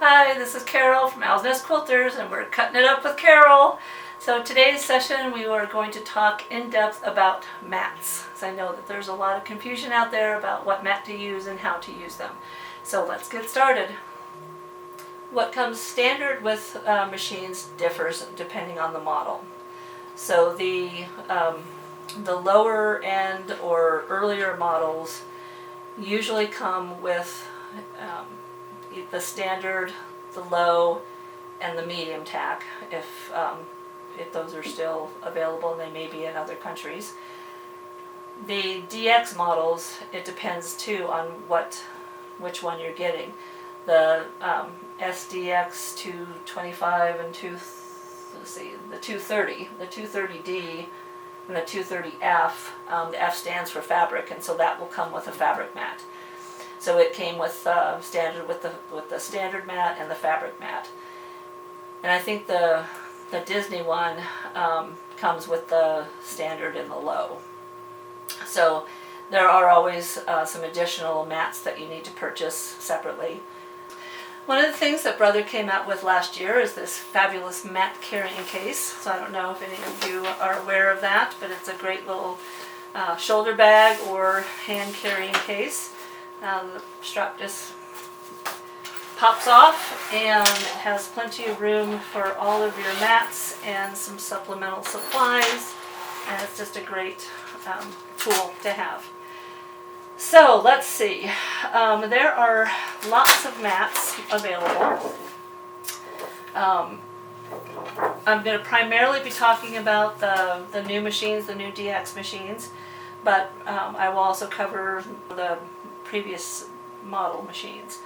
Hi, this is Carol from Owl's Nest Quilters, and we're cutting it up with Carol. So today's session we are going to talk in depth about mats, because I know that there's a lot of confusion out there about what mat to use and how to use them. So let's get started. What comes standard with machines differs depending on the model. So the lower end or earlier models usually come with the standard, the low, and the medium tack, if those are still available, and they may be in other countries. The DX models, it depends too on which one you're getting. The SDX 225 and the 230, the 230D and the 230F. The F stands for fabric, and so that will come with a fabric mat. So it came with standard with the standard mat and the fabric mat. And I think the Disney one comes with the standard and the low. So there are always some additional mats that you need to purchase separately. One of the things that Brother came out with last year is this fabulous mat carrying case. So I don't know if any of you are aware of that, but it's a great little shoulder bag or hand carrying case. The strap just pops off, and it has plenty of room for all of your mats and some supplemental supplies, and it's just a great tool to have. So let's see, there are lots of mats available. I'm going to primarily be talking about the new machines, the new DX machines, but I will also cover the previous model machines.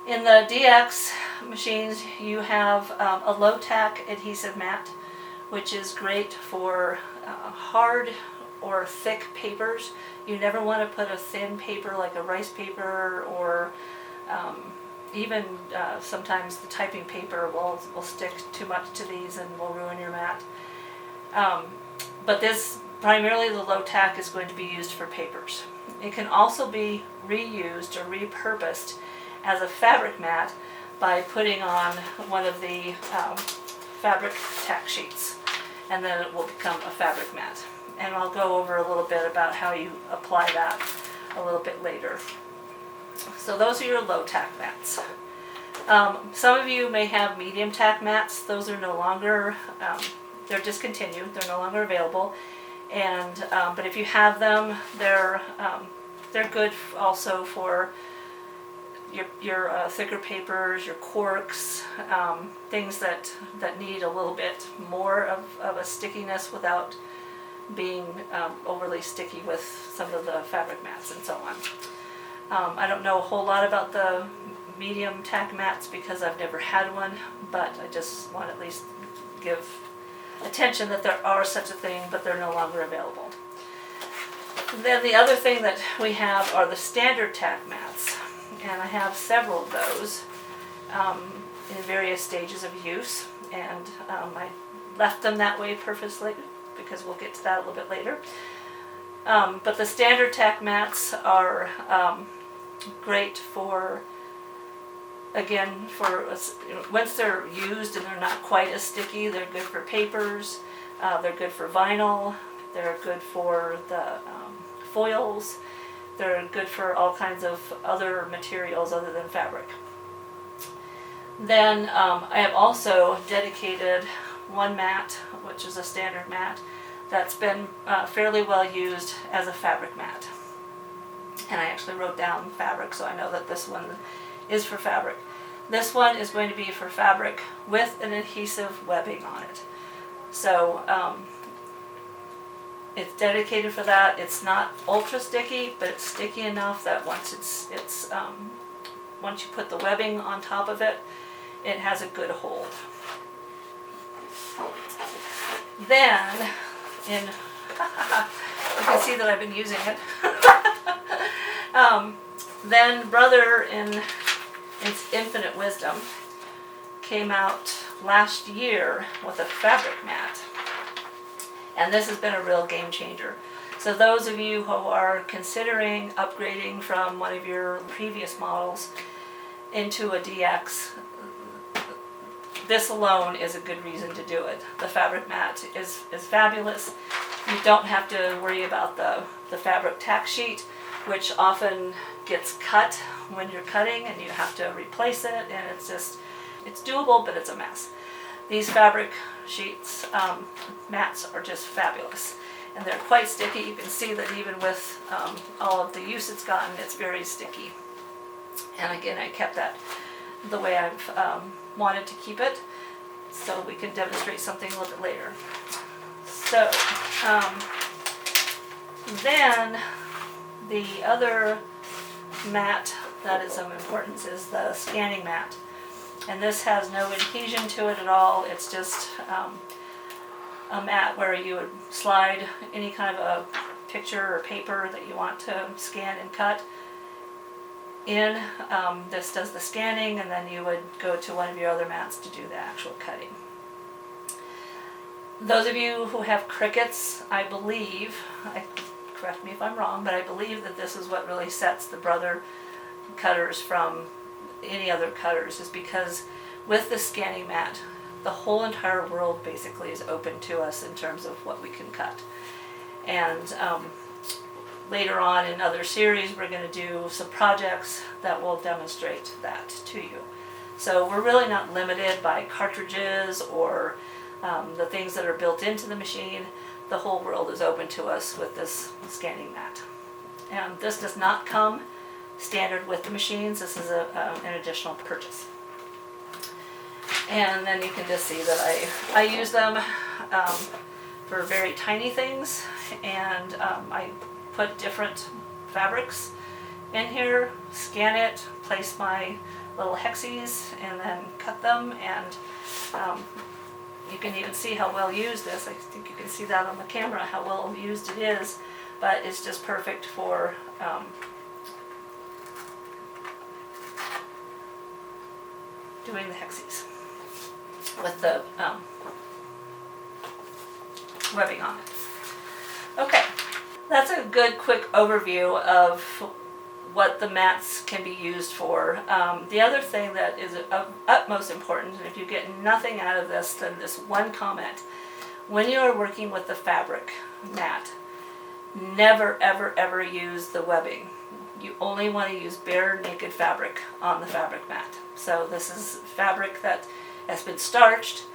In the DX machines, you have a low tack adhesive mat, which is great for hard or thick papers. You never want to put a thin paper like a rice paper, or even sometimes the typing paper will stick too much to these and will ruin your mat. But this, primarily the low tack, is going to be used for papers. It can also be reused or repurposed as a fabric mat by putting on one of the fabric tack sheets, and then it will become a fabric mat. And I'll go over a little bit about how you apply that a little bit later. So those are your low tack mats. Some of you may have medium tack mats. Those are no longer, they're discontinued, they're no longer available. And but if you have them, they're good also for your thicker papers, your corks, things that need a little bit more of a stickiness without being overly sticky with some of the fabric mats and so on. I don't know a whole lot about the medium tack mats because I've never had one, but I just want to at least give attention that there are such a thing, but they're no longer available. And then the other thing that we have are the standard tack mats, and I have several of those in various stages of use, and I left them that way purposely because we'll get to that a little bit later. But the standard tack mats are great for, again, for once they're used and they're not quite as sticky. They're good for papers, they're good for vinyl, they're good for the foils, they're good for all kinds of other materials other than fabric. Then I have also dedicated one mat, which is a standard mat, that's been fairly well used as a fabric mat. And I actually wrote down fabric, so I know that this one is for fabric. This one is going to be for fabric with an adhesive webbing on it. So it's dedicated for that. It's not ultra sticky, but it's sticky enough that once once you put the webbing on top of it, it has a good hold. Then, you can see that I've been using it. Then Brother, in its infinite wisdom, came out last year with a fabric mat. And this has been a real game changer. So those of you who are considering upgrading from one of your previous models, into a DX, this alone is a good reason to do it. The fabric mat is fabulous. You don't have to worry about the fabric tack sheet, which often gets cut when you're cutting and you have to replace it, and it's doable, but it's a mess. These fabric sheets, mats are just fabulous, and they're quite sticky. You can see that even with all of the use it's gotten, it's very sticky. And again, I kept that the way I've wanted to keep it, so we can demonstrate something a little bit later. So then the other mat that is of importance is the scanning mat. And this has no adhesion to it at all. It's just a mat where you would slide any kind of a picture or paper that you want to scan and cut in. This does the scanning, and then you would go to one of your other mats to do the actual cutting. Those of you who have Cricuts, I believe, correct me if I'm wrong, but I believe that this is what really sets the Brother cutters from any other cutters, is because with the scanning mat, the whole entire world basically is open to us in terms of what we can cut. And later on in other series, we're going to do some projects that will demonstrate that to you. So we're really not limited by cartridges or the things that are built into the machine. The whole world is open to us with this scanning mat. And this does not come standard with the machines. This is an additional purchase. And then you can just see that I use them for very tiny things, and I put different fabrics in here, scan it, place my little hexes, and then cut them. And you can even see how well used this. I think you can see that on the camera, how well used it is, but it's just perfect for doing the hexes with the webbing on it. Okay, that's a good quick overview of what the mats can be used for. The other thing that is of utmost importance, and if you get nothing out of this, then this one comment: when you are working with the fabric mat, never ever ever use the webbing. You only want to use bare naked fabric on the fabric mat. So this is fabric that has been starched,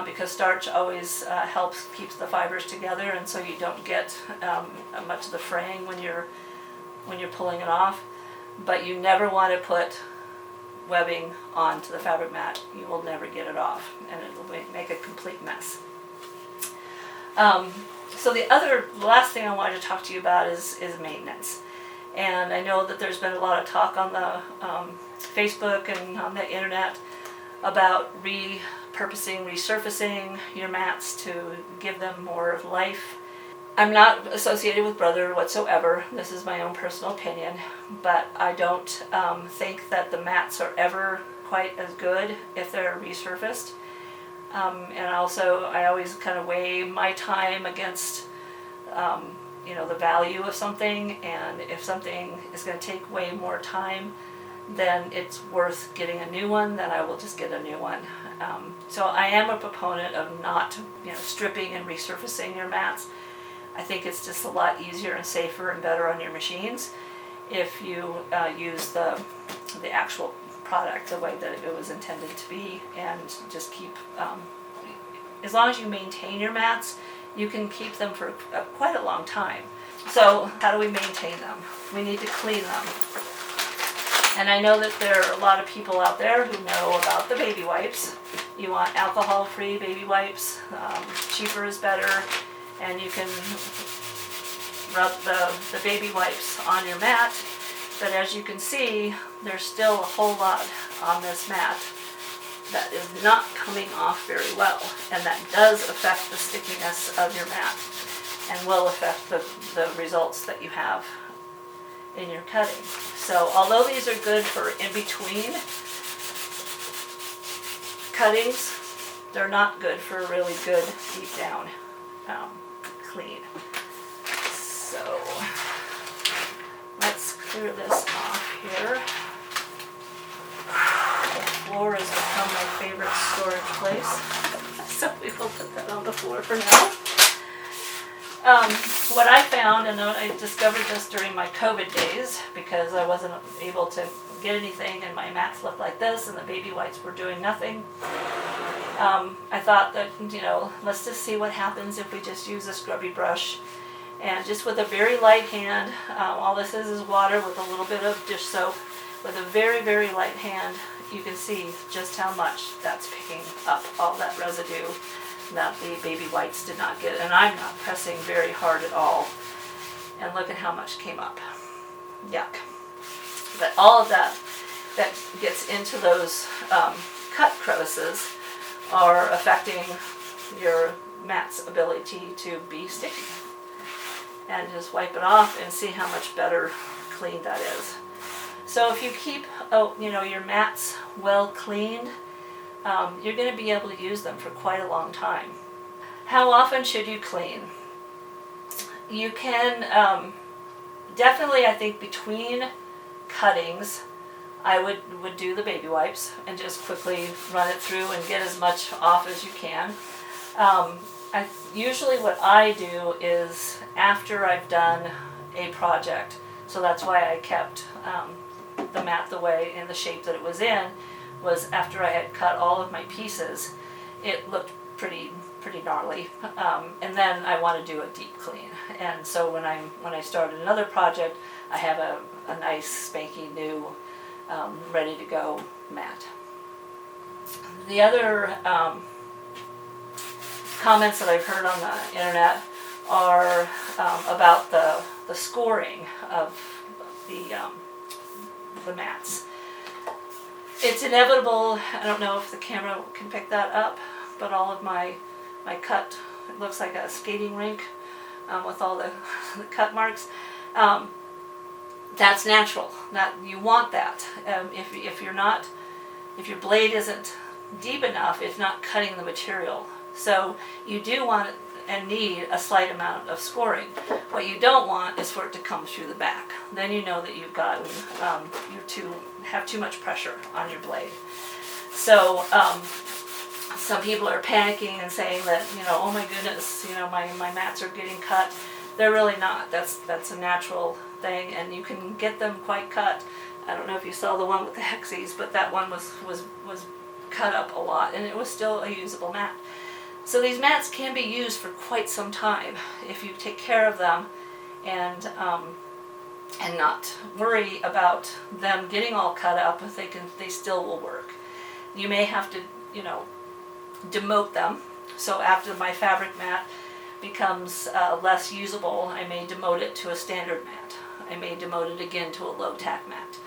because starch always helps keeps the fibers together, and so you don't get much of the fraying when you're pulling it off. But you never want to put webbing onto the fabric mat. You will never get it off, and it will make a complete mess. So the last thing I wanted to talk to you about is maintenance. And I know that there's been a lot of talk on the Facebook and on the internet about repurposing, resurfacing your mats to give them more life. I'm not associated with Brother whatsoever. This is my own personal opinion, but I don't think that the mats are ever quite as good if they're resurfaced. And also, I always kind of weigh my time against the value of something, and if something is going to take way more time, then it's worth getting a new one, then I will just get a new one. So I am a proponent of not stripping and resurfacing your mats. I think it's just a lot easier and safer and better on your machines if you use the actual product the way that it was intended to be, and just keep, as long as you maintain your mats, you can keep them for quite a long time. So how do we maintain them? We need to clean them. And I know that there are a lot of people out there who know about the baby wipes. You want alcohol-free baby wipes. Cheaper is better. And you can rub the baby wipes on your mat. But as you can see, there's still a whole lot on this mat that is not coming off very well. And that does affect the stickiness of your mat, and will affect the results that you have in your cutting. So although these are good for in between cuttings, they're not good for a really good deep down clean. So let's clear this off here. place. So we will put that on the floor for now. What I found, and I discovered this during my COVID days, because I wasn't able to get anything and my mats looked like this and the baby wipes were doing nothing. I thought that, let's just see what happens if we just use a scrubby brush. And just with a very light hand, all this is water with a little bit of dish soap. With a very, very light hand, you can see just how much that's picking up all that residue that the baby wipes did not get. And I'm not pressing very hard at all. And look at how much came up. Yuck. But all of that gets into those cut crevices are affecting your mat's ability to be sticky. And just wipe it off and see how much better cleaned that is. So if you keep your mats well cleaned, you're going to be able to use them for quite a long time. How often should you clean? You can definitely, I think, between cuttings, I would do the baby wipes and just quickly run it through and get as much off as you can. Usually what I do is after I've done a project, so that's why I kept the mat the way in the shape that it was in, was after I had cut all of my pieces, it looked pretty gnarly, and then I want to do a deep clean. And so when I started another project, I have a nice spanky new ready to go mat. The other comments that I've heard on the internet are about the scoring of the mats. It's inevitable. I don't know if the camera can pick that up, but all of my cut, it looks like a skating rink with all the cut marks. That's natural. That you want that. If your blade isn't deep enough, it's not cutting the material. So you do want and need a slight amount of scoring. What you don't want is for it to come through the back. Then you know that you've gotten have too much pressure on your blade. So some people are panicking and saying that oh my goodness, my mats are getting cut. They're really not. That's a natural thing, and you can get them quite cut. I don't know if you saw the one with the hexies, but that one was cut up a lot, and it was still a usable mat. So these mats can be used for quite some time if you take care of them and not worry about them getting all cut up. They still will work. You may have to demote them. So after my fabric mat becomes less usable, I may demote it to a standard mat. I may demote it again to a low tack mat.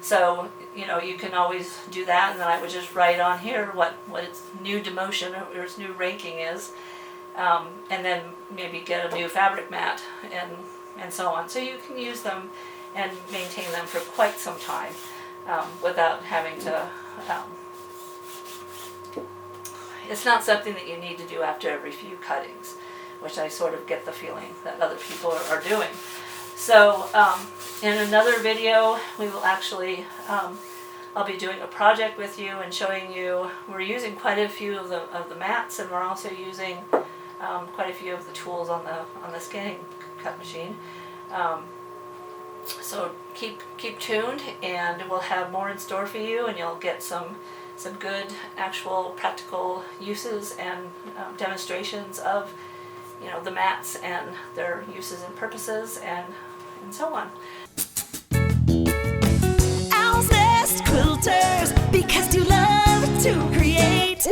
So, you can always do that, and then I would just write on here what its new demotion or its new ranking is, and then maybe get a new fabric mat and so on. So you can use them and maintain them for quite some time without having to, it's not something that you need to do after every few cuttings, which I sort of get the feeling that other people are doing. So in another video, we will actually, I'll be doing a project with you and showing you, we're using quite a few of the mats, and we're also using quite a few of the tools on the scanning cut machine. So keep tuned, and we'll have more in store for you, and you'll get some good actual practical uses and demonstrations of the mats and their uses and purposes and so on. Owl's Nest Quilters, because you love to create.